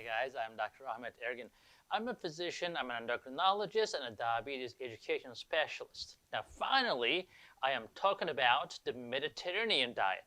guys, I'm Dr. Ahmed Ergin. I'm a physician, I'm an endocrinologist, and a diabetes education specialist. Now, finally, I am talking about the Mediterranean diet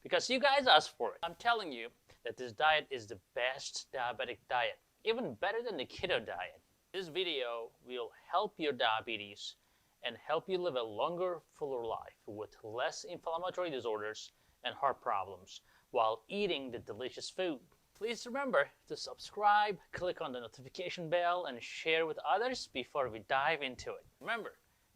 because you guys asked for it. I'm telling you that this diet is the best diabetic diet, even better than the keto diet. This video will help your diabetes and help you live a longer, fuller life with less inflammatory disorders and heart problems while eating the delicious food. Please remember to subscribe, click on the notification bell, and share with others before we dive into it. Remember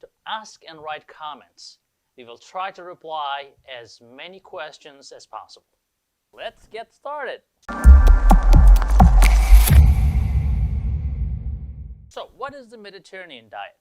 to ask and write comments. We will try to reply as many questions as possible. Let's get started. So, what is the Mediterranean diet?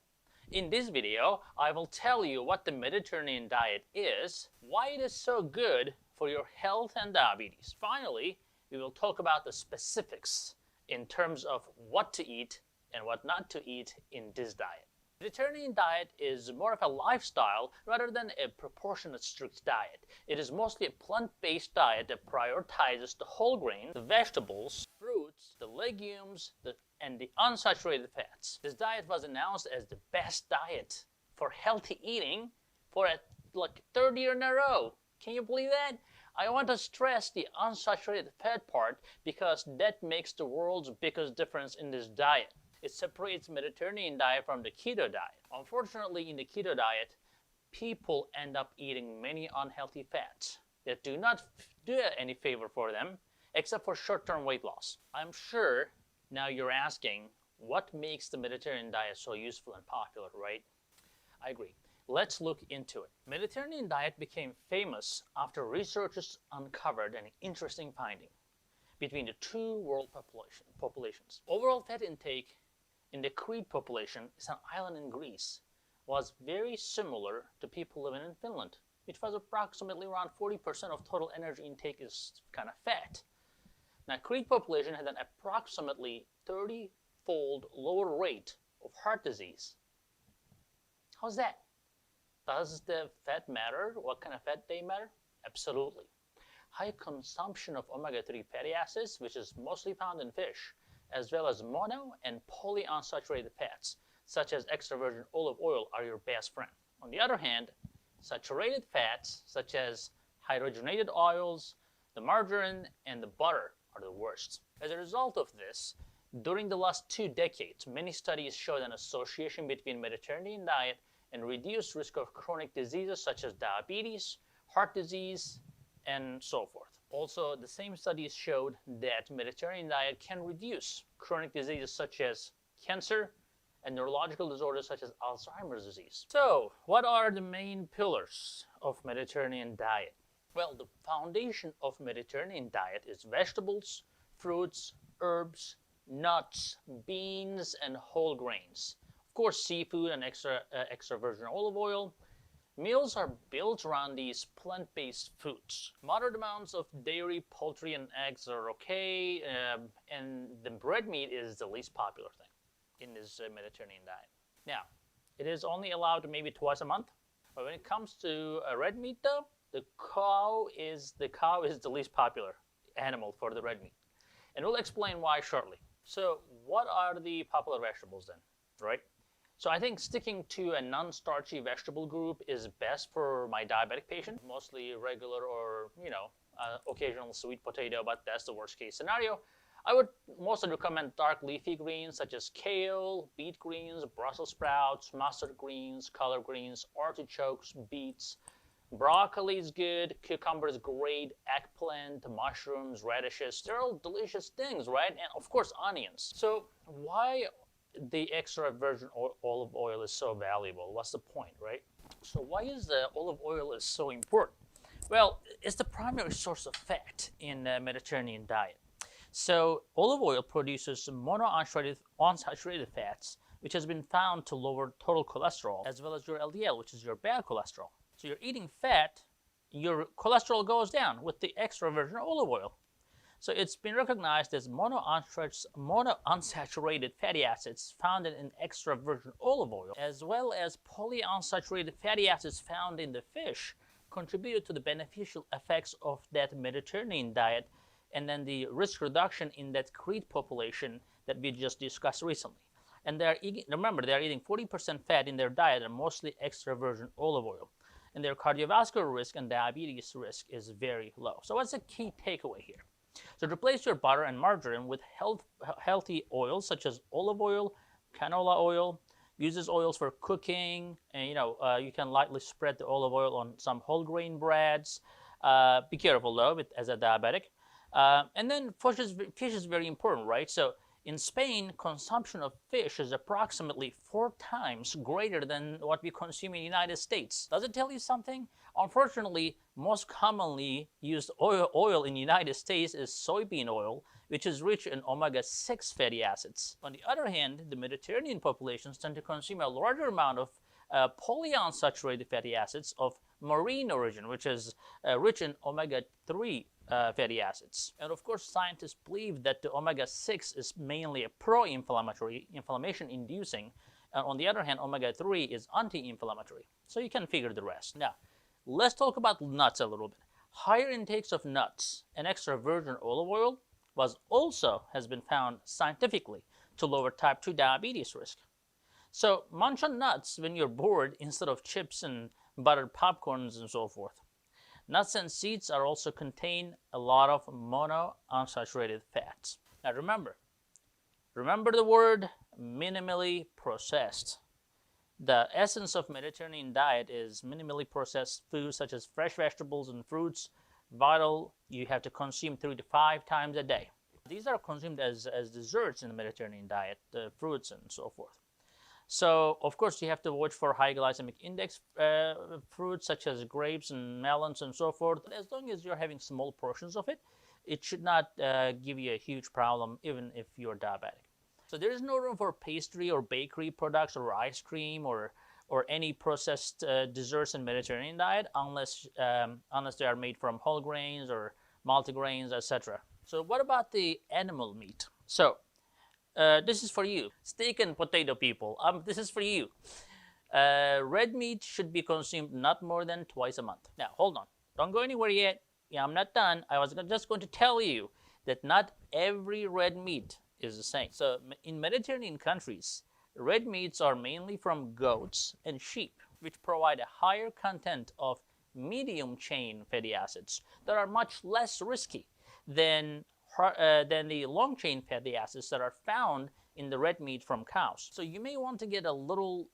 In this video, I will tell you what the Mediterranean diet is, why it is so good for your health and diabetes. Finally, we will talk about the specifics in terms of what to eat and what not to eat in this diet. The Mediterranean diet is more of a lifestyle rather than a proportionate strict diet. It is mostly a plant-based diet that prioritizes the whole grain, the vegetables, fruits, the legumes, and the unsaturated fats. This diet was announced as the best diet for healthy eating for like third year in a row. Can you believe that? I want to stress the unsaturated fat part because that makes the world's biggest difference in this diet. It separates Mediterranean diet from the keto diet. Unfortunately, in the keto diet, people end up eating many unhealthy fats that do not do any favor for them except for short-term weight loss. I'm sure now you're asking, what makes the Mediterranean diet so useful and popular, right? I agree. Let's look into it. Mediterranean diet became famous after researchers uncovered an interesting finding between the two world populations. Overall fat intake in the Crete population, is an island in Greece, was very similar to people living in Finland, which was approximately around 40% of total energy intake is kind of fat. Now, Crete population had an approximately 30-fold lower rate of heart disease. How's that? Does the fat matter? What kind of fat they matter? Absolutely. High consumption of omega-3 fatty acids, which is mostly found in fish, as well as mono and polyunsaturated fats, such as extra virgin olive oil, are your best friend. On the other hand, saturated fats, such as hydrogenated oils, the margarine, and the butter are the worst. As a result of this, during the last 2 decades, many studies showed an association between Mediterranean diet and reduced risk of chronic diseases such as diabetes, heart disease, and so forth. Also, the same studies showed that Mediterranean diet can reduce chronic diseases such as cancer and neurological disorders such as Alzheimer's disease. So, what are the main pillars of Mediterranean diet? Well, the foundation of Mediterranean diet is vegetables, fruits, herbs, nuts, beans, and whole grains. Of course, seafood and extra virgin olive oil. Meals are built around these plant-based foods. Moderate amounts of dairy, poultry, and eggs are okay, and the red meat is the least popular thing in this Mediterranean diet. Now, it is only allowed maybe twice a month, but when it comes to red meat though, the cow is the least popular animal for the red meat. And we'll explain why shortly. So what are the popular vegetables then, right? So I think sticking to a non-starchy vegetable group is best for my diabetic patient, mostly regular or, occasional sweet potato, but that's the worst case scenario. I would mostly recommend dark leafy greens such as kale, beet greens, Brussels sprouts, mustard greens, collard greens, artichokes, beets. Broccoli is good, cucumber is great, eggplant, mushrooms, radishes, they're all delicious things, right? And of course, onions. So why the extra virgin olive oil is so valuable? What's the point, right? So why is the olive oil is so important? Well, it's the primary source of fat in the Mediterranean diet. So olive oil produces monounsaturated fats, which has been found to lower total cholesterol, as well as your LDL, which is your bad cholesterol. So you're eating fat, your cholesterol goes down with the extra virgin olive oil. So it's been recognized as monounsaturated fatty acids found in extra virgin olive oil, as well as polyunsaturated fatty acids found in the fish, contributed to the beneficial effects of that Mediterranean diet and then the risk reduction in that crete population that we just discussed recently. And they're eating, remember, they're eating 40% fat in their diet and mostly extra virgin olive oil. And their cardiovascular risk and diabetes risk is very low. So what's the key takeaway here? So replace your butter and margarine with healthy oils such as olive oil, canola oil. Use these oils for cooking, and you can lightly spread the olive oil on some whole grain breads. Be careful though, as a diabetic. And then fish is very important, right? So in Spain, consumption of fish is approximately 4 times greater than what we consume in the United States. Does it tell you something? Unfortunately, most commonly used oil in the United States is soybean oil, which is rich in omega-6 fatty acids. On the other hand, the Mediterranean populations tend to consume a larger amount of polyunsaturated fatty acids of marine origin, which is rich in omega-3 fatty acids. And of course, scientists believe that the omega-6 is mainly a pro-inflammatory, inflammation-inducing. And on the other hand, omega-3 is anti-inflammatory. So you can figure the rest. Now, let's talk about nuts a little bit. Higher intakes of nuts and extra virgin olive oil has been found scientifically to lower type 2 diabetes risk. So munch on nuts when you're bored instead of chips and buttered popcorns and so forth. Nuts and seeds are also contain a lot of monounsaturated fats. Now remember the word minimally processed. The essence of Mediterranean diet is minimally processed foods such as fresh vegetables and fruits. Vital, you have to consume 3 to 5 times a day. These are consumed as desserts in the Mediterranean diet, the fruits and so forth. So, of course, you have to watch for high glycemic index fruits such as grapes and melons and so forth. As long as you're having small portions of it, it should not give you a huge problem even if you're diabetic. So there is no room for pastry or bakery products or ice cream or any processed desserts in Mediterranean diet unless they are made from whole grains or multigrains, etc. So what about the animal meat? So this is for you, steak and potato people. This is for you. Red meat should be consumed not more than twice a month. Now, hold on. Don't go anywhere yet. Yeah, I'm not done. I was just going to tell you that not every red meat is the same. So in Mediterranean countries, red meats are mainly from goats and sheep, which provide a higher content of medium chain fatty acids that are much less risky than the long chain fatty acids that are found in the red meat from cows. So you may want to get a little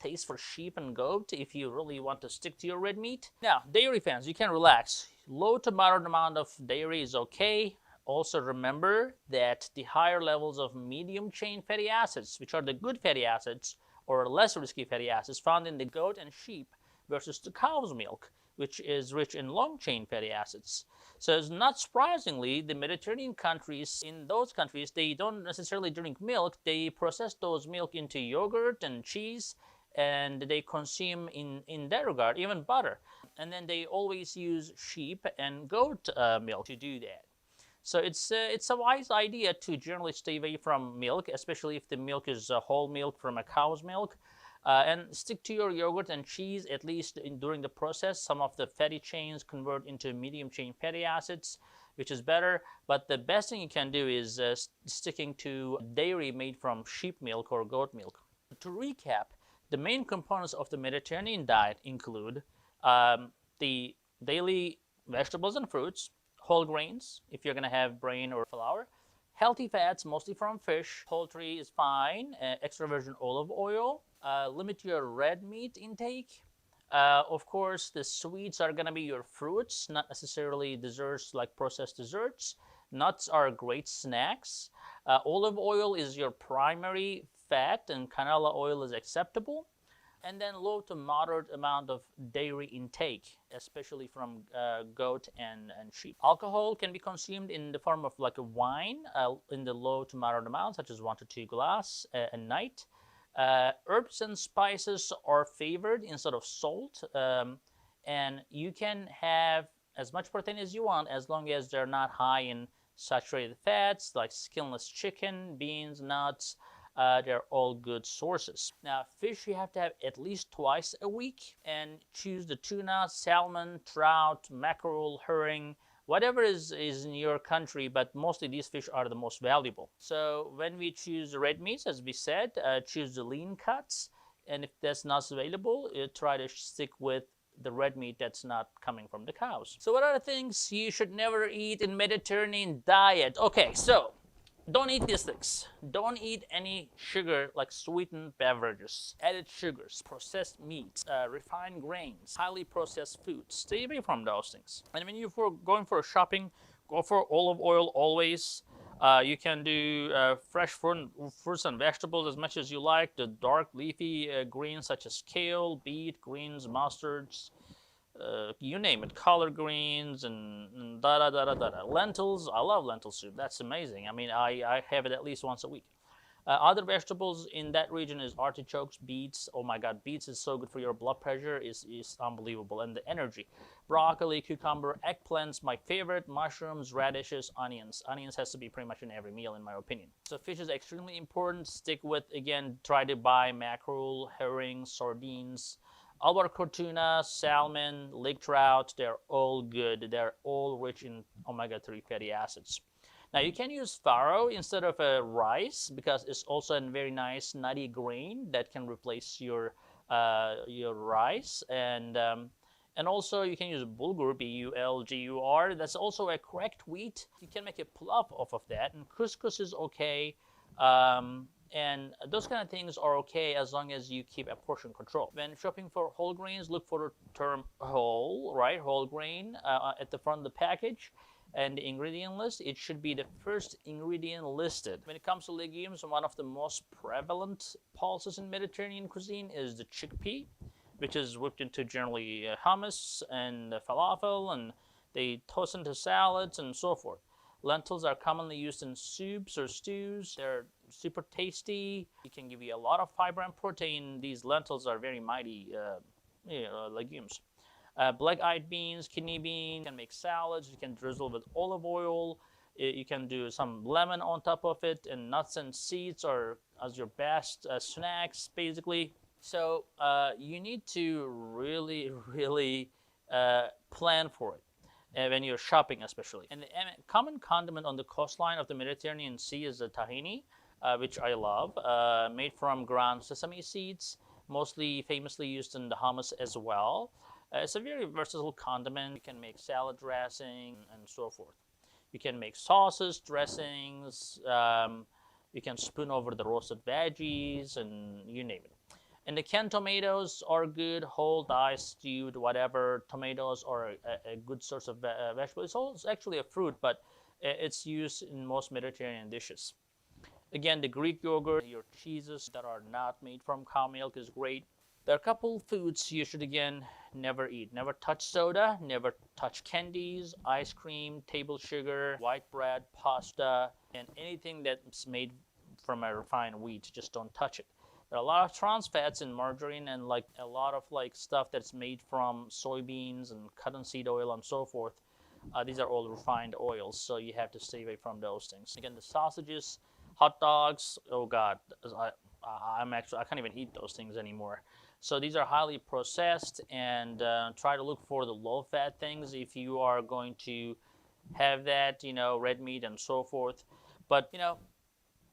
taste for sheep and goat if you really want to stick to your red meat. Now, dairy fans, you can relax. Low to moderate amount of dairy is okay. Also remember that the higher levels of medium chain fatty acids, which are the good fatty acids or less risky fatty acids found in the goat and sheep versus the cow's milk, which is rich in long chain fatty acids. So it's not surprisingly, the Mediterranean countries, in those countries, they don't necessarily drink milk. They process those milk into yogurt and cheese, and they consume in that regard even butter. And then they always use sheep and goat milk to do that. So it's a wise idea to generally stay away from milk, especially if the milk is whole milk from a cow's milk. And stick to your yogurt and cheese, at least during the process. Some of the fatty chains convert into medium chain fatty acids, which is better. But the best thing you can do is sticking to dairy made from sheep milk or goat milk. To recap, the main components of the Mediterranean diet include the daily vegetables and fruits, whole grains, if you're going to have grain or flour, healthy fats, mostly from fish, poultry is fine, extra virgin olive oil, limit your red meat intake. Of course, the sweets are going to be your fruits, not necessarily desserts like processed desserts. Nuts are great snacks. Olive oil is your primary fat, and canola oil is acceptable. And then low to moderate amount of dairy intake, especially from goat and sheep. Alcohol can be consumed in the form of like a wine in the low to moderate amount, such as 1 to 2 glasses a night. Herbs and spices are favored instead of salt, and you can have as much protein as you want as long as they're not high in saturated fats like skinless chicken, beans, nuts. They're all good sources. Now, fish you have to have at least twice a week, and choose the tuna, salmon, trout, mackerel, herring, whatever is in your country, but mostly these fish are the most valuable. So when we choose red meats, as we said, choose the lean cuts, and if that's not available, try to stick with the red meat that's not coming from the cows. So what are the things you should never eat in Mediterranean diet? Okay, so don't eat these things. Don't eat any sugar, like sweetened beverages, added sugars, processed meats, refined grains, highly processed foods. Stay away from those things. And when you're going for shopping, go for olive oil always. You can do fresh fruits and vegetables as much as you like. The dark leafy greens such as kale, beet, greens, mustards, you name it, collard greens and da da da da da. Lentils, I love lentil soup. That's amazing. I mean, I have it at least once a week. Other vegetables in that region is artichokes, beets. Oh my God, beets is so good for your blood pressure. is unbelievable, and the energy. Broccoli, cucumber, eggplants, my favorite. Mushrooms, radishes, onions. Onions has to be pretty much in every meal, in my opinion. So fish is extremely important. Stick with, again, try to buy mackerel, herring, sardines, albacore tuna, salmon, lake trout. They're all good. They're all rich in omega-3 fatty acids. Now you can use farro instead of rice because it's also a very nice nutty grain that can replace your rice, and also you can use bulgur, B-U-L-G-U-R. That's also a correct wheat. You can make a pilaf off of that, and couscous is okay. And those kind of things are okay as long as you keep a portion control. When shopping for whole grains, look for the term whole, right? Whole grain at the front of the package. And the ingredient list, it should be the first ingredient listed. When it comes to legumes, one of the most prevalent pulses in Mediterranean cuisine is the chickpea, which is whipped into generally hummus and falafel, and they toast into salads and so forth. Lentils are commonly used in soups or stews. They're super tasty. It can give you a lot of fiber and protein. These lentils are very mighty legumes. Black-eyed beans, kidney beans, you can make salads. You can drizzle with olive oil. You can do some lemon on top of it, and nuts and seeds are as your best snacks, basically. So you need to really, really plan for it. When you're shopping especially. And the common condiment on the coastline of the Mediterranean Sea is the tahini, which I love, made from ground sesame seeds, mostly famously used in the hummus as well. It's a very versatile condiment. You can make salad dressing and so forth. You can make sauces, dressings, you can spoon over the roasted veggies, and you name it. And the canned tomatoes are good, whole, diced, stewed, whatever. Tomatoes are a good source of vegetable. It's also actually a fruit, but it's used in most Mediterranean dishes. Again, the Greek yogurt, your cheeses that are not made from cow milk is great. There are a couple foods you should, again, never eat. Never touch soda, never touch candies, ice cream, table sugar, white bread, pasta, and anything that's made from a refined wheat. Just don't touch it. There are a lot of trans fats in margarine, and like a lot of stuff that's made from soybeans and cottonseed oil and so forth. These are all refined oils, so you have to stay away from those things. Again, the sausages, hot dogs. Oh God, I can't even eat those things anymore. So these are highly processed, and try to look for the low-fat things if you are going to have that, red meat and so forth. But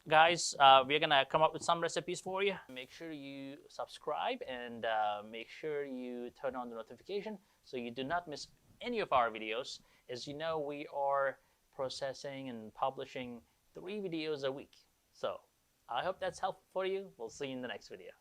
guys, we're gonna come up with some recipes for you. Make sure you subscribe, and make sure you turn on the notification so you do not miss any of our videos. As you know, we are processing and publishing 3 videos a week. So I hope that's helpful for you. We'll see you in the next video.